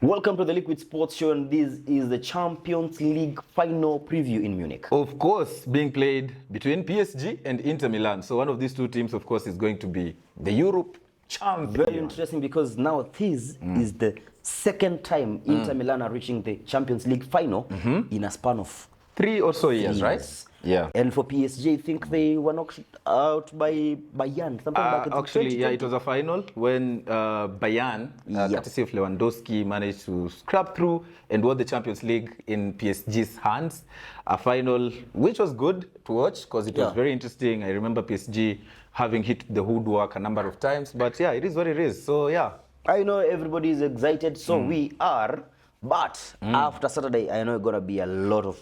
Welcome to the Liquid Sports Show, and this is the Champions League final preview in Munich. Of course, being played between PSG and Inter Milan. So one of these two teams, of course, is going to be the Europe champion. Very interesting because now this is the second time Inter Milan are reaching the Champions League final in a span of 3 or so years, right? Yeah. And for PSG, I think they were knocked out by Bayern. Actually, yeah, it was a final when Bayern, courtesy of Lewandowski, managed to scrap through and won the Champions League in PSG's hands. A final which was good to watch because it was very interesting. I remember PSG having hit the woodwork a number of times, but yeah, it is what it is. So yeah. I know everybody is excited, so we are, but after Saturday, I know it's going to be a lot of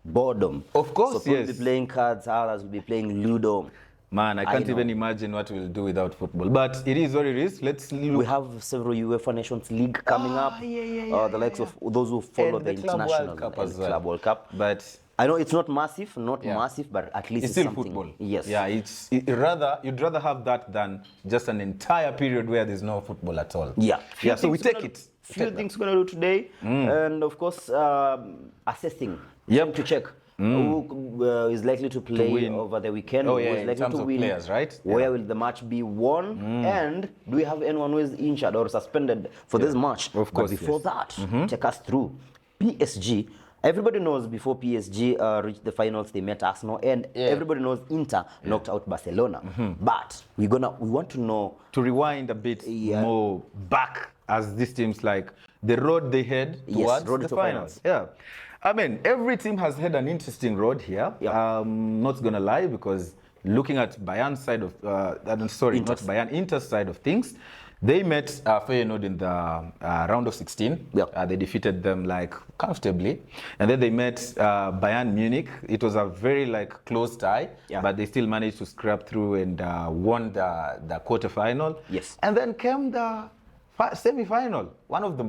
boredom. Of course, so people will be playing cards, others will be playing Ludo. Man, I can't even imagine what we'll do without football. But it is what it is. Let's look. We have several Uefa Nations League coming up. The likes of those who follow and the international Club World Cup. But I know it's not massive, massive, but at least it's still something. Football. Yes. Yeah, you'd rather have that than just an entire period where there's no football at all. Yeah. So we take it. Few things we're going to do today, and of course, assessing. To check who is likely to play over the weekend. Oh, yeah, who is likely in terms to of win, players, right? Where will the match be won? And do we have anyone who is injured or suspended for this match? Of course. But before that, take us through PSG. Everybody knows before PSG reached the finals, they met Arsenal, and everybody knows Inter knocked out Barcelona. But we want to know, to rewind a bit more back, as these teams, like the road they had towards the finals. Yeah. I mean, every team has had an interesting road here. Not gonna lie, because looking at Bayern's side of, Inter's side of things, they met Feyenoord in the round of 16. They defeated them like comfortably, and then they met Bayern Munich. It was a very close tie, but they still managed to scrap through and won the quarterfinal. Yes, and then came the semi-final, one of the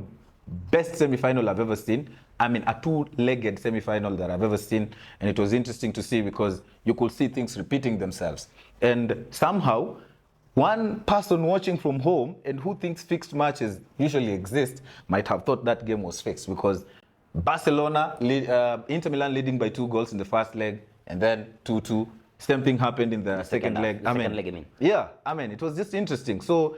best semi-final I've ever seen. I mean, a two-legged semi-final that I've ever seen, and it was interesting to see because you could see things repeating themselves. And somehow, one person watching from home and who thinks fixed matches usually exist might have thought that game was fixed because Barcelona, Inter Milan leading by 2 goals in the first leg, and then 2-2. Same thing happened in the second leg. Yeah, I mean, it was just interesting. So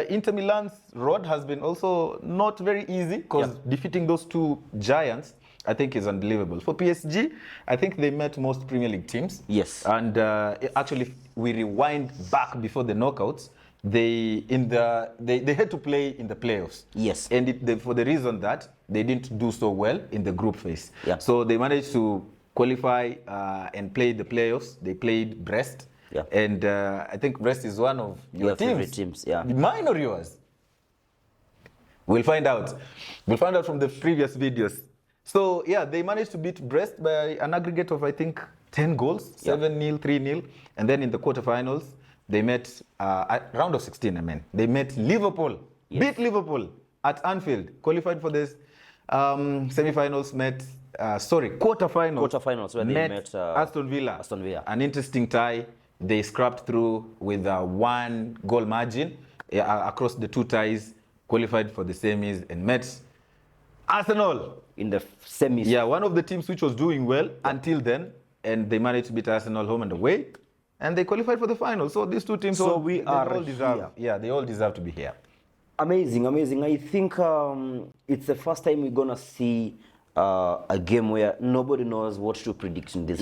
Inter Milan's road has been also not very easy because defeating those two giants, I think, is unbelievable. For PSG, I think they met most Premier League teams. Yes. And actually, we rewind back before the knockouts. They had to play in the playoffs. Yes. And for the reason that they didn't do so well in the group phase. Yeah. So they managed to qualify and play the playoffs. They played Brest. Yeah. And I think Brest is one of your teams. Yeah. Mine or yours? We'll find out. We'll find out from the previous videos. So yeah, they managed to beat Brest by an aggregate of, I think, 10 goals, 7-0, 3-0. And then in the quarterfinals, they met, round of 16, I mean. They met Liverpool, beat Liverpool at Anfield, qualified for this. Semi-finals met, quarterfinals. Quarterfinals where they met Aston Villa. An interesting tie. They scrapped through with a 1-goal margin across the two ties, qualified for the semis, and met Arsenal in the semis. Yeah, one of the teams which was doing well until then, and they managed to beat Arsenal home and away, and they qualified for the final. So these two teams, they all deserve to be here. Amazing. I think it's the first time we're gonna see a game where nobody knows what to predict in this.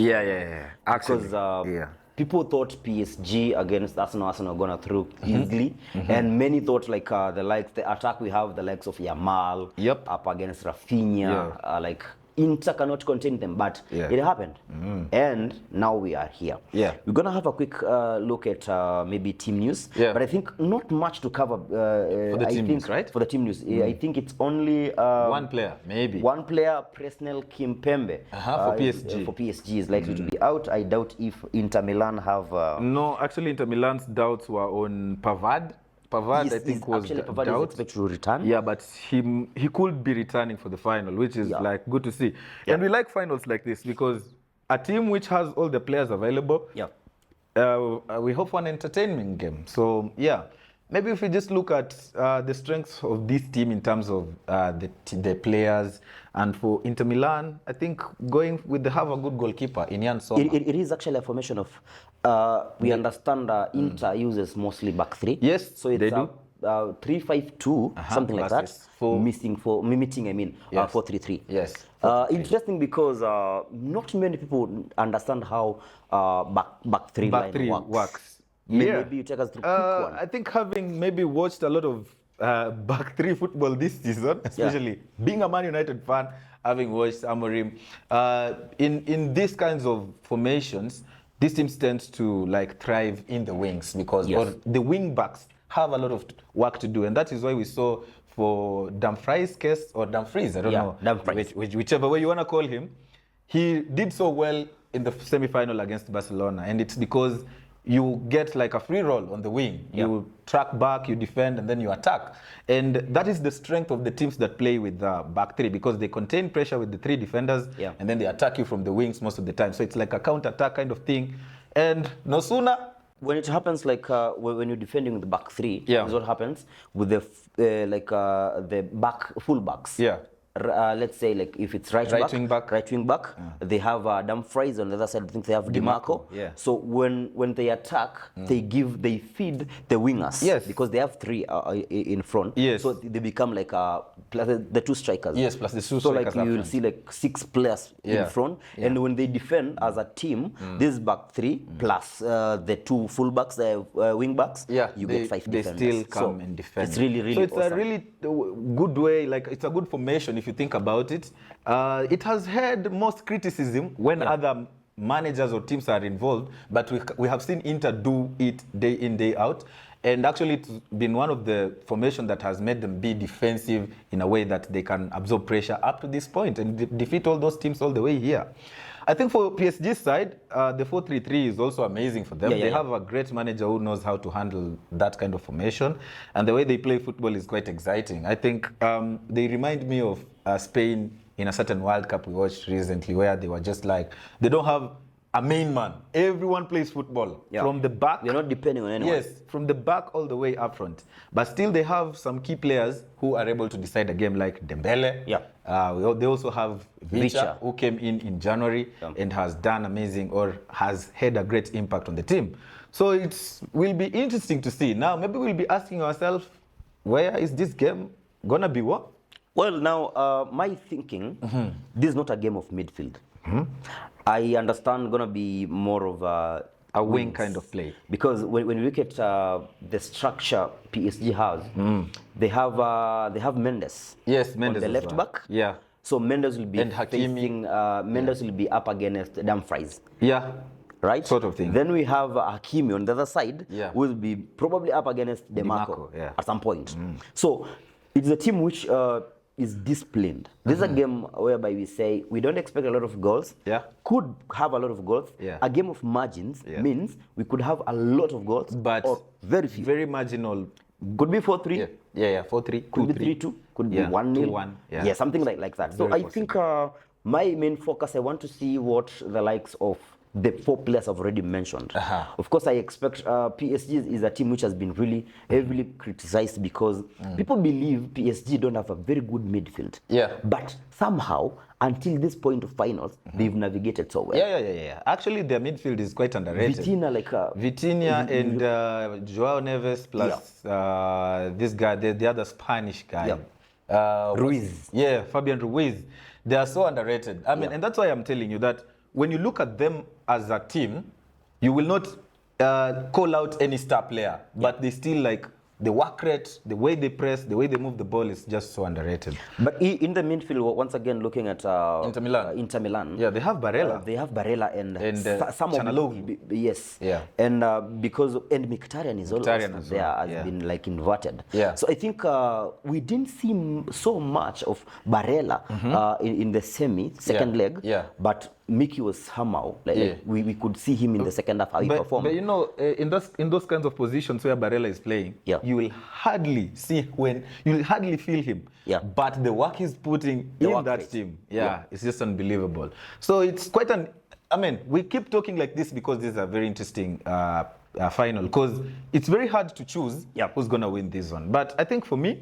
Actually, because people thought PSG against Arsenal are gonna through easily, and many thought the attack we have, the likes of Yamal up against Rafinha, Inter cannot contain them, but it happened, and now we are here. We're gonna have a quick look at maybe team news, but I think not much to cover for the team news, right? For the team news, I think it's only one player, Presnel Kimpembe for PSG. For PSG is likely to be out. I doubt if Inter Milan have. No, actually, Inter Milan's doubts were on Pavard. Pavard, I think, was Pavard doubt. Is expected to return. Yeah, but he could be returning for the final, which is good to see. And we like finals like this because a team which has all the players available, we hope for an entertaining game. So yeah, maybe if we just look at the strengths of this team in terms of the players, and for Inter Milan, I think they have a good goalkeeper in Jan Sommer. It is actually a formation of, we understand Inter uses mostly back three. Yes, so it's they do. 3-5-2, something like that. Mimicking 4-3-3. Yes. Interesting because not many people understand how back three works. Maybe you take us through quick one. I think having maybe watched a lot of back three football this season, especially being a Man United fan, having watched Amorim, in these kinds of formations, this team tends to like thrive in the wings because the wing backs have a lot of work to do, and that is why we saw for Dumfries' case, or Dumfries, I don't know, whichever way you want to call him, he did so well in the semi-final against Barcelona, and it's because you get like a free roll on the wing. You track back, you defend, and then you attack. And that is the strength of the teams that play with the back three, because they contain pressure with the three defenders, and then they attack you from the wings most of the time. So it's like a counter-attack kind of thing. And no sooner... When it happens like when you're defending the back three, is what happens with the full backs. Let's say like if it's right wing back, they have Dumfries on the other side. I think they have DiMarco. So when they attack, they feed the wingers. Because they have three in front. So they become like plus the two strikers. Plus the two strikers. So like you will see like 6 players in front, and when they defend as a team, this back three plus the two full backs, the wing backs, you get 5 defenders. They still come and defend. It's really so it's awesome. A really good way. Like it's a good formation if you think about it. It has had most criticism when other managers or teams are involved, but we have seen Inter do it day in, day out. And actually, it's been one of the formations that has made them be defensive in a way that they can absorb pressure up to this point and defeat all those teams all the way here. I think for PSG's side, the 4-3-3 is also amazing for them. They have a great manager who knows how to handle that kind of formation. And the way they play football is quite exciting. I think they remind me of Spain in a certain World Cup we watched recently, where they were just like, they don't have a main man. Everyone plays football from the back. They're not depending on anyone. Yes, from the back all the way up front. But still they have some key players who are able to decide a game, like Dembele. They also have Vicha, who came in January and has done amazing, or has had a great impact on the team. So it will be interesting to see. Now, maybe we'll be asking ourselves, where is this game going to be won? Well, now, my thinking, this is not a game of midfield. I understand going to be more of a wing kind of play. Because when you look at the structure PSG has, they have Mendes. Yes, Mendes on the left back. So Mendes will be facing, Mendes will be up against Dumfries. Right? Sort of thing. Then we have Hakimi on the other side, who will be probably up against DiMarco at some point. So it's a team which is disciplined. This is a game whereby we say we don't expect a lot of goals. Could have a lot of goals. A game of margins means we could have a lot of goals, but or very few. Very marginal. Could be 4-3. 4-3. Could be 3-2. Could be 1-0. 2-1. Something like that. So I think my main focus, I want to see what the likes of the 4 players I've already mentioned. Of course, I expect PSG is a team which has been really heavily criticized because people believe PSG don't have a very good midfield. But somehow, until this point of finals, they've navigated so well. Actually, their midfield is quite underrated. Vitinha and Joao Neves plus this guy, the other Spanish guy. Ruiz. Fabian Ruiz. They are so underrated. I mean, and that's why I'm telling you that when you look at them as a team, you will not call out any star player, but they still like the work rate, the way they press, the way they move the ball is just so underrated. But in the midfield, once again, looking at Inter Milan. They have Barella. They have Barella and some Chanaloglu. And because Mkhitaryan is also there, has been like inverted. So I think we didn't see so much of Barella in the second leg, but Mickey was somehow we could see him in the second half how he performed. But you know, in those kinds of positions where Barella is playing, you will hardly feel him. But the work he's putting in that team, it's just unbelievable. So it's quite we keep talking like this because this is a very interesting final, because it's very hard to choose who's going to win this one. But I think for me,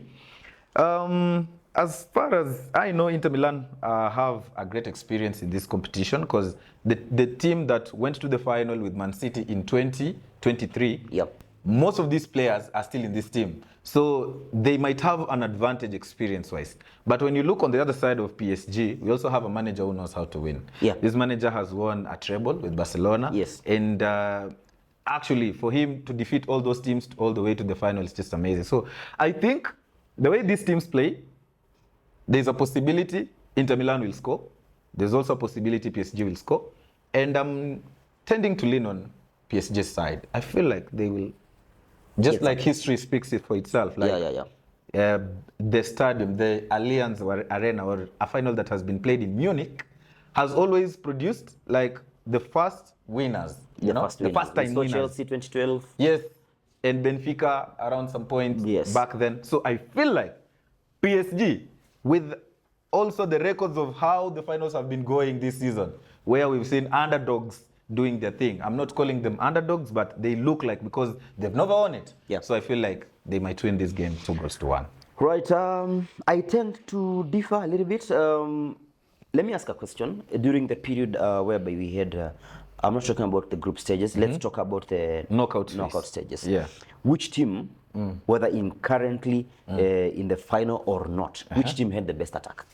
as far as I know, Inter Milan have a great experience in this competition, because the team that went to the final with Man City in 2023, most of these players are still in this team. So they might have an advantage experience-wise. But when you look on the other side of PSG, we also have a manager who knows how to win. This manager has won a treble with Barcelona. And actually, for him to defeat all those teams all the way to the final is just amazing. So I think the way these teams play, there's a possibility Inter Milan will score. There's also a possibility PSG will score. And I'm tending to lean on PSG's side. I feel like they will, just like history speaks it for itself. Like, the stadium, the Allianz Arena, or a final that has been played in Munich, has always produced like the first winners. The first time winners. Chelsea 2012. Yes, and Benfica around some point back then. So I feel like PSG, with also the records of how the finals have been going this season, where we've seen underdogs doing their thing. I'm not calling them underdogs, but they look like, because they've never won it. So I feel like they might win this game 2-1. Right. I tend to differ a little bit. Let me ask a question. During the period whereby we had, I'm not talking about the group stages. Let's talk about the knockout stages. Which team, whether in currently in the final or not, which team had the best attack?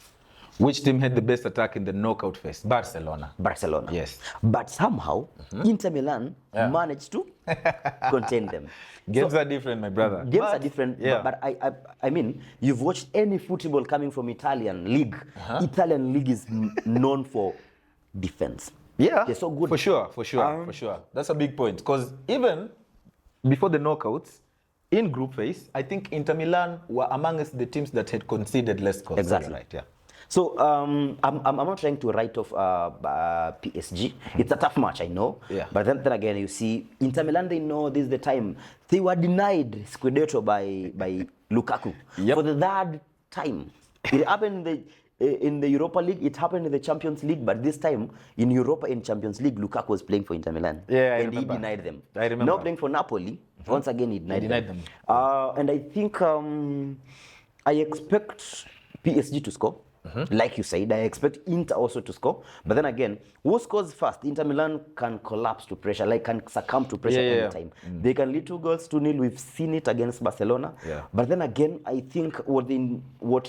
Which team had the best attack in the knockout phase? Barcelona. Yes. But somehow, Inter Milan managed to contain them. Games are different, my brother. Games are different, but I mean, you've watched any football coming from Italian league. Italian league is known for defense. They're so good. For sure. That's a big point, because even before the knockouts, in group phase, I think Inter Milan were amongst the teams that had conceded less goals. Exactly. Right, So I'm not trying to write off PSG. It's a tough match, I know. But then again, you see, Inter Milan, they know this is the time. They were denied Scudetto by Lukaku for the third time. It happened in the Europa League, it happened in the Champions League, but this time in Europa in Champions League, Lukaku was playing for Inter Milan. And he denied them. I remember. Now playing for Napoli, once again he denied them. And I think I expect PSG to score. Like you said, I expect Inter also to score. But then again, who scores first? Inter Milan can collapse to pressure, like can succumb to pressure anytime. They can lead 2-0. We've seen it against Barcelona. But then again, I think what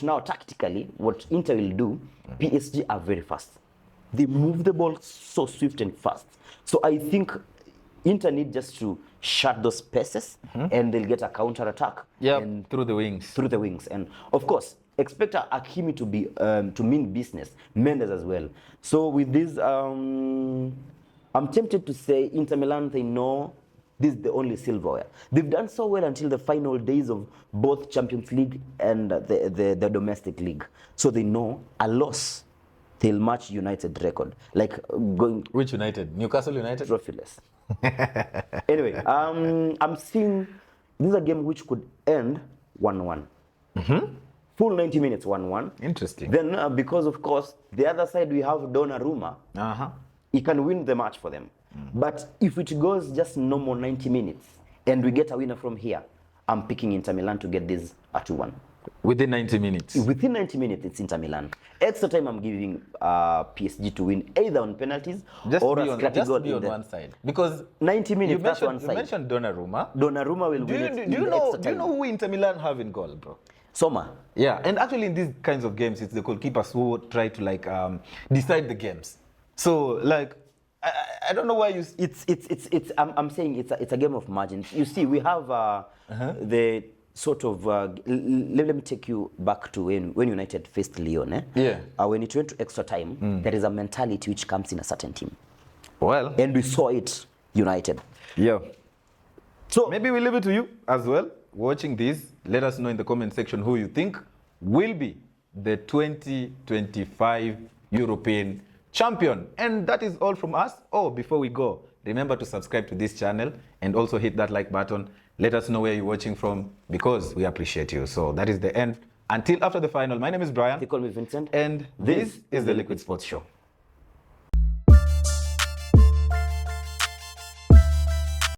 now tactically, what Inter will do, PSG are very fast. They move the ball so swift and fast. So I think Inter need just to shut those spaces and they'll get a counter attack. And through the wings. And of course, expect Hakimi to be to mean business, Mendes as well. So with this, I'm tempted to say Inter Milan, they know this is the only silverware. They've done so well until the final days of both Champions League and the domestic league. So they know a loss, they'll match United record. Like going. Which United? Newcastle United? Trophyless. Anyway, I'm seeing this is a game which could end 1-1. Full 90 minutes, 1-1. Interesting. Then, because of course, the other side we have Donnarumma. He can win the match for them. But if it goes just normal 90 minutes and we get a winner from here, I'm picking Inter Milan to get this a 2-1. Within 90 minutes? Within 90 minutes, it's Inter Milan. Extra time, I'm giving PSG to win either on penalties or a scrappy goal. Just be on one side. Because 90 minutes, that's one side. You mentioned Donnarumma. Donnarumma will win it. Do you know who Inter Milan have in goal, bro? Sommer. And actually in these kinds of games, it's the goalkeepers who try to decide the games. So I don't know why you. I'm saying it's a game of margins. You see, we have the sort of. Let me take you back to when United faced Lyon. When it went to extra time, there is a mentality which comes in a certain team. Well, and we saw it United. So maybe we leave it to you as well. Watching this, let us know in the comment section who you think will be the 2025 European champion. And that is all from us. Before we go, remember to subscribe to this channel and also hit that like button. Let us know where you're watching from, because we appreciate you. So that is the end. Until after the final, my name is Brian. They call me Vincent. And this is the Liquid Sports Show.